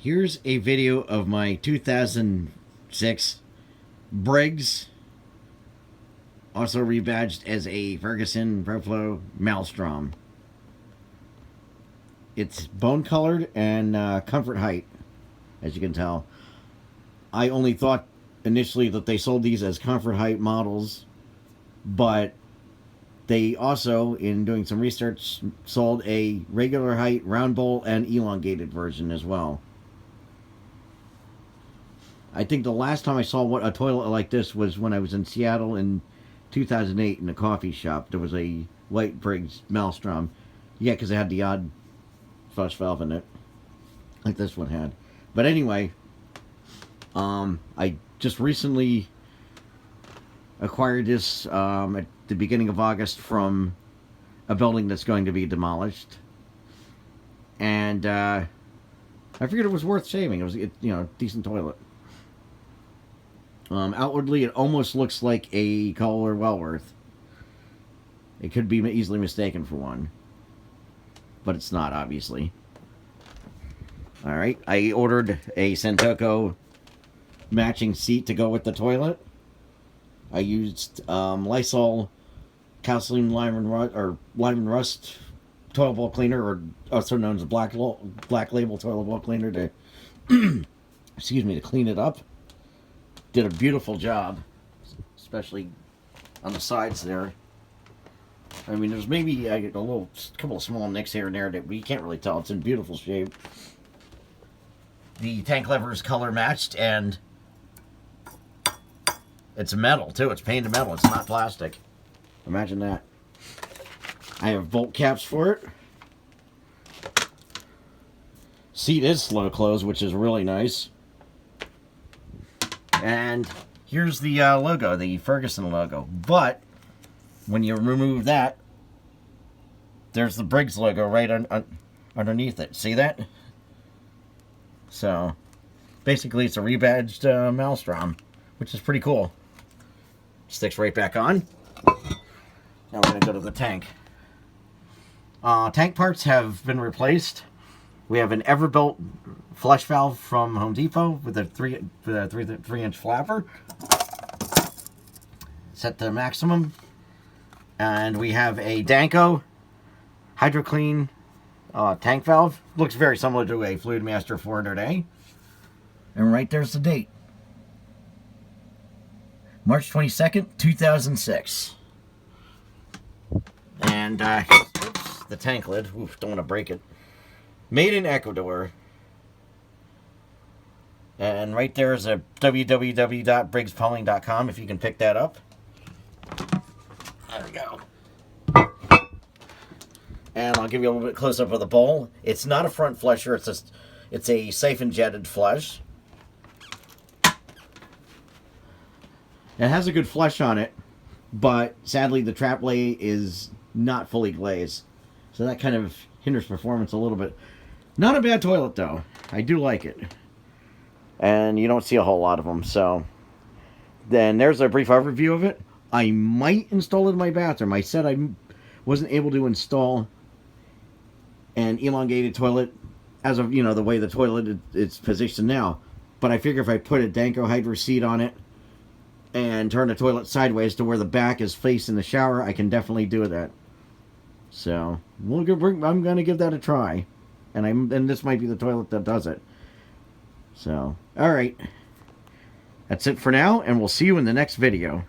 Here's a video of my 2006 Briggs, also rebadged as a Ferguson ProFlow Maelstrom. It's bone colored and comfort height, as you can tell. I only thought initially that they sold these as comfort height models, but they also, in doing some research, sold a regular height, round bowl, and elongated version as well. I think the last time I saw a toilet like this was when I was in Seattle in 2008 in a coffee shop. There was a white Briggs Maelstrom. Yeah, because it had the odd flush valve in it, like this one had. But anyway, I just recently acquired this at the beginning of August from a building that's going to be demolished, and I figured it was worth saving. It was, decent toilet. Outwardly, it almost looks like a Kohler Wellworth. It could be easily mistaken for one, but it's not, obviously. Alright, I ordered a Centoco matching seat to go with the toilet. I used Lysol Lime Rust toilet bowl cleaner, or also known as Black Label toilet bowl cleaner, to to clean it up. Did a beautiful job, especially on the sides there. I mean, there's maybe a couple of small nicks here and there that you can't really tell. It's in beautiful shape. The tank lever is color matched, and it's metal too. It's painted metal. It's not plastic. Imagine that. I have bolt caps for it. Seat is slow close, which is really nice. And here's the logo, the Ferguson logo. But when you remove that, there's the Briggs logo right underneath it. See that? So, basically it's a rebadged Maelstrom, which is pretty cool. Sticks right back on. Now we're going to go to the tank. Tank parts have been replaced. We have an Everbilt flush valve from Home Depot with a 3-inch flapper, set to maximum, and we have a Danco HydroClean tank valve. Looks very similar to a Fluidmaster 400A, and right there's the date, March 22nd, 2006. And oops, the tank lid. Oof, don't want to break it. Made in Ecuador. And right there is a www.briggsplumbing.com if you can pick that up. There we go. And I'll give you a little bit close up of the bowl. It's not a front flusher, it's a siphon jetted flush. It has a good flush on it, but sadly the trap lay is not fully glazed. So that kind of hinders performance a little bit. Not a bad toilet though. I do like it. And you don't see a whole lot of them. So then there's a brief overview of it. I might install it in my bathroom. I said I wasn't able to install an elongated toilet as of, the way the toilet is positioned now. But I figure if I put a Danco Hydro seat on it and turn the toilet sideways to where the back is facing the shower, I can definitely do that. So I'm going to give that a try. And this might be the toilet that does it. So, alright. That's it for now, and we'll see you in the next video.